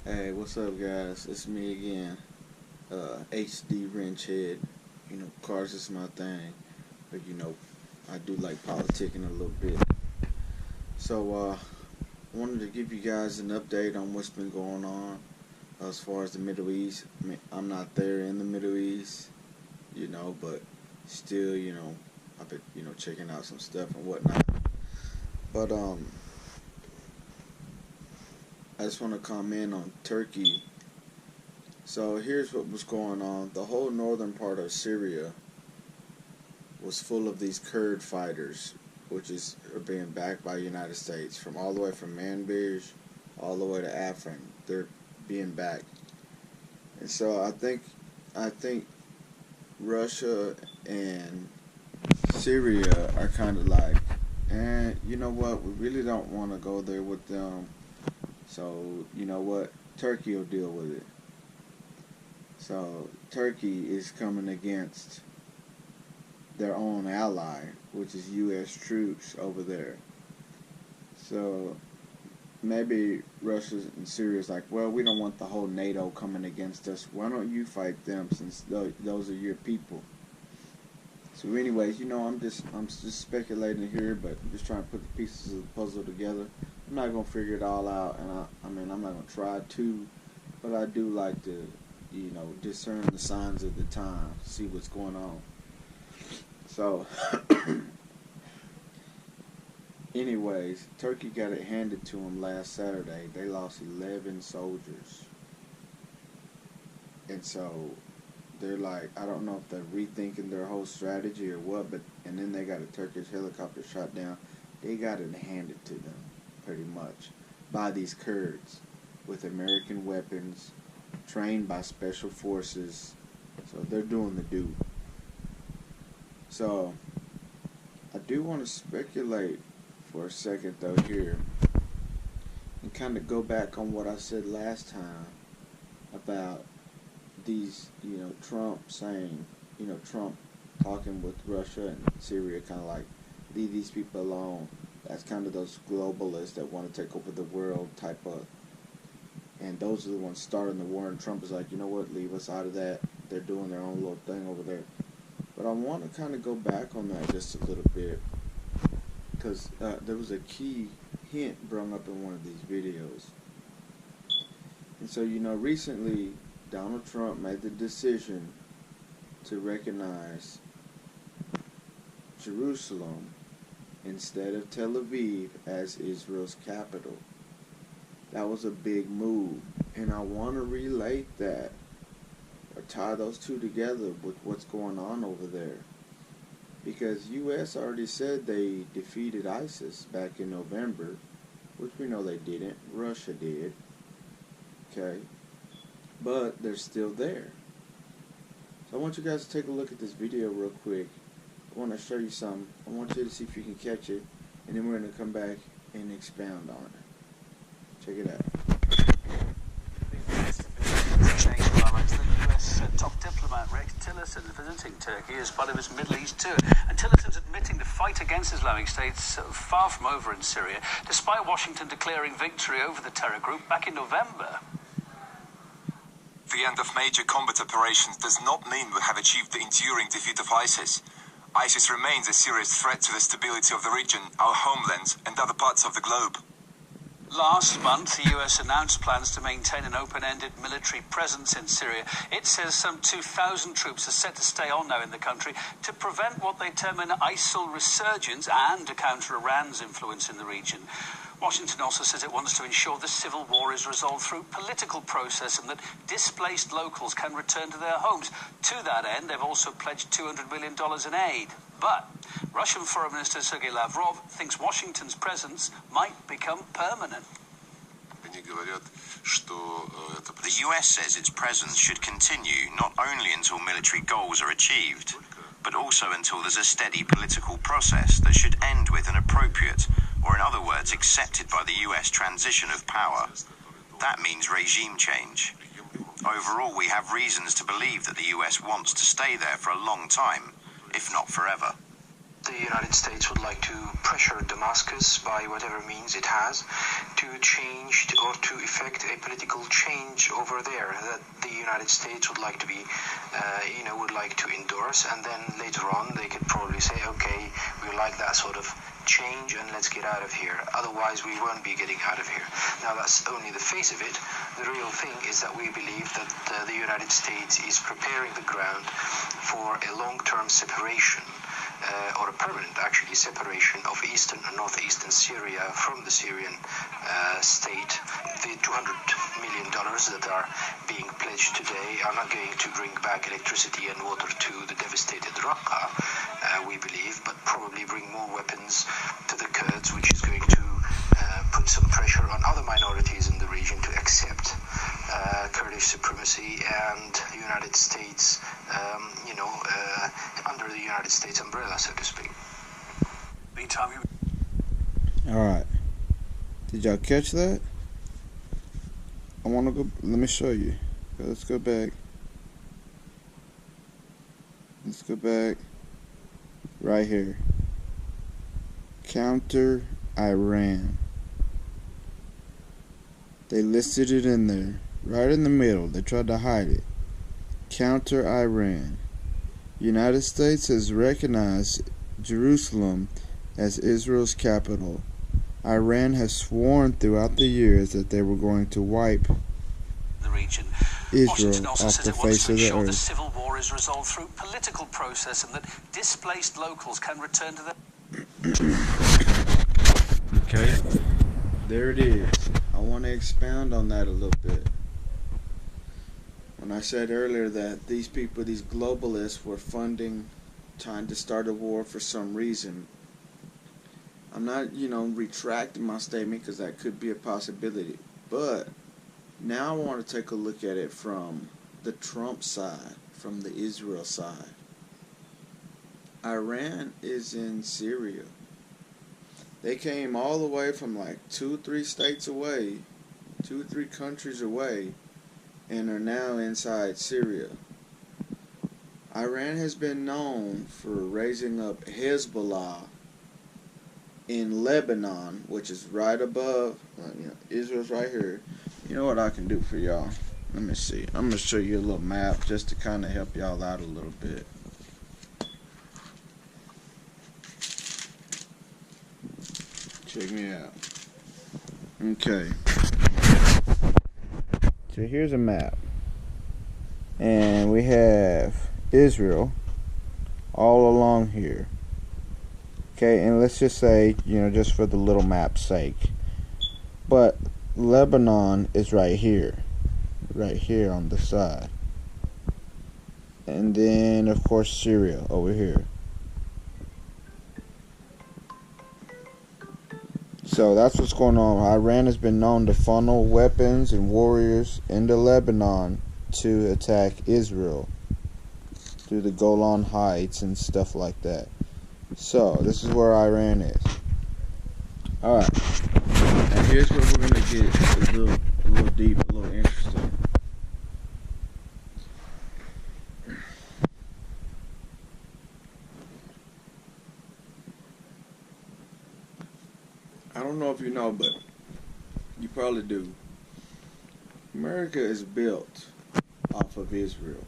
Hey, what's up, guys? It's me again, HD Wrench Head. Cars is my thing, but I do like politicking a little bit. So, wanted to give you guys an update on what's been going on as far as the Middle East. I'm not there in the Middle East, but still, I've been, checking out some stuff and whatnot. But I just want to comment on Turkey. So here's what was going on. The whole northern part of Syria was full of these Kurd fighters, are being backed by the United States, from all the way from Manbij all the way to Afrin. They're being backed, and so I think Russia and Syria are kind of like, and you know what, we really don't want to go there with them. So you know what, Turkey will deal with it. So Turkey is coming against their own ally, which is U.S. troops over there. So maybe Russia and Syria is like, well, we don't want the whole NATO coming against us. Why don't you fight them, since those are your people? So anyways, I'm just speculating here, but I'm just trying to put the pieces of the puzzle together. I'm not gonna figure it all out, and I'm not gonna try to, but I do like to, discern the signs of the time, see what's going on. So, anyways, Turkey got it handed to them last Saturday. They lost 11 soldiers. And so, they're like, I don't know if they're rethinking their whole strategy or what, but, and then they got a Turkish helicopter shot down. They got it handed to them, pretty much, by these Kurds, with American weapons, trained by special forces. So they're doing the do. So, I do want to speculate for a second though here, and kind of go back on what I said last time about these, Trump saying, Trump talking with Russia and Syria, kind of like, leave these people alone. That's kind of those globalists that want to take over the world type of, and those are the ones starting the war, and Trump is like, you know what, leave us out of that. They're doing their own little thing over there. But I want to kind of go back on that just a little bit, because there was a key hint brought up in one of these videos. And so, recently Donald Trump made the decision to recognize Jerusalem instead of Tel Aviv as Israel's capital. That was a big move, and I want to relate that, or tie those two together with what's going on over there. Because U.S. already said they defeated ISIS back in November, which we know they didn't. Russia did. Okay? But they're still there. So I want you guys to take a look at this video real quick. I want to show you something. I want you to see if you can catch it, and then we're going to come back and expound on it. Check it out. The US top diplomat Rex Tillerson visiting Turkey as part of his Middle East tour. And Tillerson's admitting the fight against Islamic State's far from over in Syria, despite Washington declaring victory over the terror group back in November. The end of major combat operations does not mean we have achieved the enduring defeat of ISIS. ISIS remains a serious threat to the stability of the region, our homeland, and other parts of the globe. Last month, the US announced plans to maintain an open-ended military presence in Syria. It says some 2,000 troops are set to stay on now in the country to prevent what they term an ISIL resurgence and to counter Iran's influence in the region. Washington also says it wants to ensure the civil war is resolved through political process and that displaced locals can return to their homes. To that end, they've also pledged $200 million in aid. But Russian Foreign Minister Sergei Lavrov thinks Washington's presence might become permanent. The US says its presence should continue not only until military goals are achieved, but also until there's a steady political process that should end with an appropriate, or in other words, accepted by the US transition of power. That means regime change. Overall, we have reasons to believe that the US wants to stay there for a long time, if not forever. the United States would like to pressure Damascus by whatever means it has to change or to effect a political change over there that the United States would like to be, would like to endorse, and then later on they could probably say, okay, we like that sort of change and let's get out of here. Otherwise we won't be getting out of here. Now that's only the face of it. The real thing is that we believe that the United States is preparing the ground for a long-term separation, or a permanent, actually, separation of eastern and northeastern Syria from the Syrian state. The $200 million that are being pledged today are not going to bring back electricity and water to the devastated Raqqa, we believe, but probably bring more weapons to the Kurds, which is going to put some pressure on other minorities in the region to accept Kurdish supremacy and United States, under the United States umbrella, so to speak. Alright. Did y'all catch that? I want to go, let me show you. Let's go back. Let's go back. Right here. Counter Iran. They listed it in there. Right in the middle. They tried to hide it. Counter Iran. United States has recognized Jerusalem as Israel's capital. Iran has sworn throughout the years that they were going to wipe the region. Israel off the face of the earth. The civil war is resolved through political process and that displaced locals can return to their... Okay, there it is. I want to expound on that a little bit. When I said earlier that these people, these globalists, were funding, trying to start a war for some reason, I'm not, retracting my statement because that could be a possibility. But now I want to take a look at it from the Trump side, from the Israel side. Iran is in Syria. They came all the way from like 2-3 states away, 2-3 countries away, and are now inside Syria. Iran has been known for raising up Hezbollah in Lebanon, which is right above, Israel's right here. You know what I can do for y'all? Let me see. I'm going to show you a little map just to kind of help y'all out a little bit. Check me out. Okay. So here's a map. And we have Israel all along here. Okay, and let's just say, just for the little map's sake. But Lebanon is right here on the side. And then, of course, Syria over here. So that's what's going on. Iran has been known to funnel weapons and warriors into Lebanon to attack Israel through the Golan Heights and stuff like that. So this is where Iran is. Alright. Now here's where we're going to get a little deep, a little interesting. I don't know if you know, but you probably do. America is built off of Israel.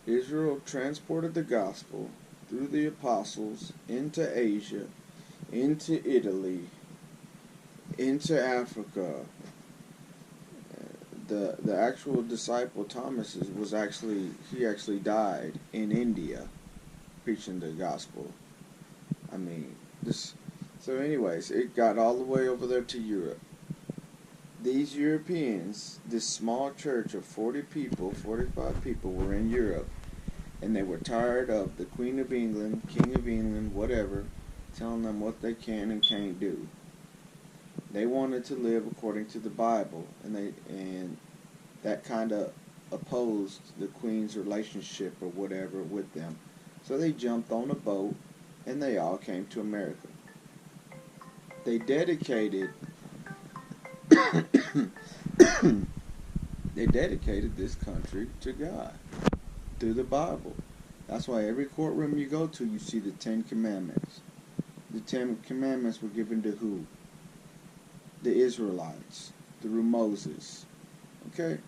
Israel transported the gospel through the apostles into Asia, into Italy, into Africa. The actual disciple Thomas he actually died in India preaching the gospel. So anyways, it got all the way over there to Europe. These Europeans, this small church of 40 people, 45 people were in Europe, and they were tired of the Queen of England, King of England, whatever, telling them what they can and can't do. They wanted to live according to the Bible, and that kind of opposed the Queen's relationship or whatever with them. So they jumped on a boat, and they all came to America. They dedicated this country to God through the Bible. That's why every courtroom you go to, you see the 10 Commandments. The 10 Commandments were given to who? The Israelites, through Moses. Okay?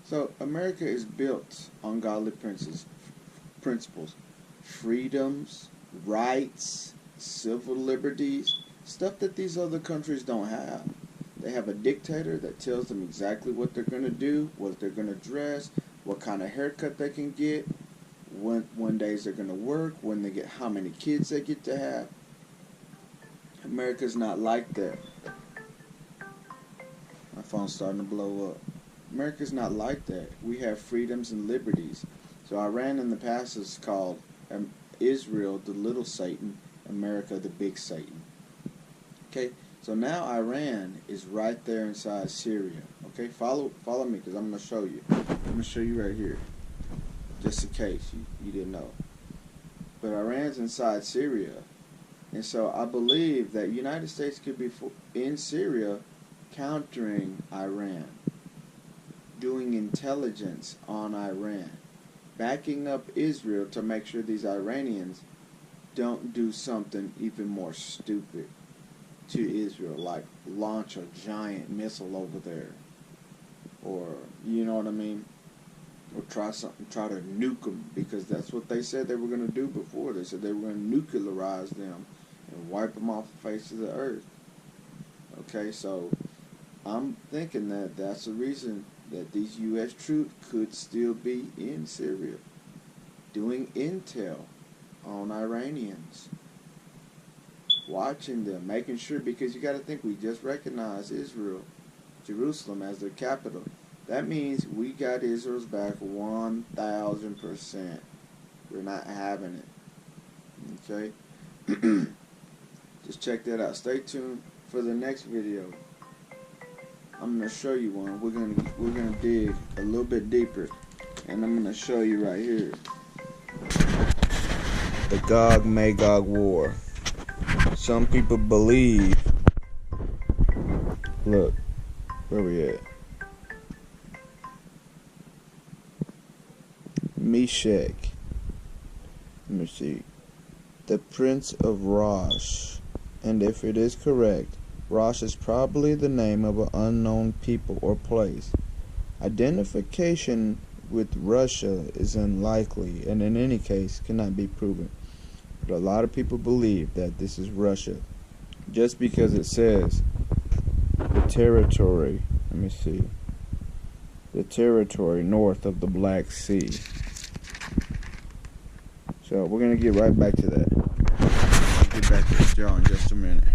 So America is built on godly principles. Freedoms, rights, civil liberties, stuff that these other countries don't have. They have a dictator that tells them exactly what they're going to do, what they're going to dress, what kind of haircut they can get, when days they're going to work, when they get, how many kids they get to have. America's not like that. My phone's starting to blow up. America's not like that. We have freedoms and liberties. So Iran in the past is called Israel the little Satan, America the big Satan. Okay, so now Iran is right there inside Syria. Okay, follow me, because I'm going to show you. I'm going to show you right here, just in case you didn't know. But Iran's inside Syria, and so I believe that United States could be in Syria countering Iran, doing intelligence on Iran, backing up Israel to make sure these Iranians don't do something even more stupid to Israel, like launch a giant missile over there, or, you know what I mean, or try to nuke them, because that's what they said they were going to do before. They said they were going to nuclearize them and wipe them off the face of the earth. Okay, so I'm thinking that that's the reason that these U.S. troops could still be in Syria, doing intel on Iranians, watching them, making sure, because you got to think, we just recognized Israel, Jerusalem, as their capital. That means we got Israel's back 1,000%. We're not having it. Okay? Just check that out. Stay tuned for the next video. I'm gonna show you one. We're gonna dig a little bit deeper, and I'm gonna show you right here the Gog-Magog war. Some people believe. Look, where we at? Meshach. Let me see. The Prince of Rosh. And if it is correct, Rosh is probably the name of an unknown people or place. Identification with Russia is unlikely, and in any case cannot be proven. But a lot of people believe that this is Russia, just because it says the territory, let me see, the territory north of the Black Sea. So we're going to get right back to that. I'll get back to y'all in just a minute.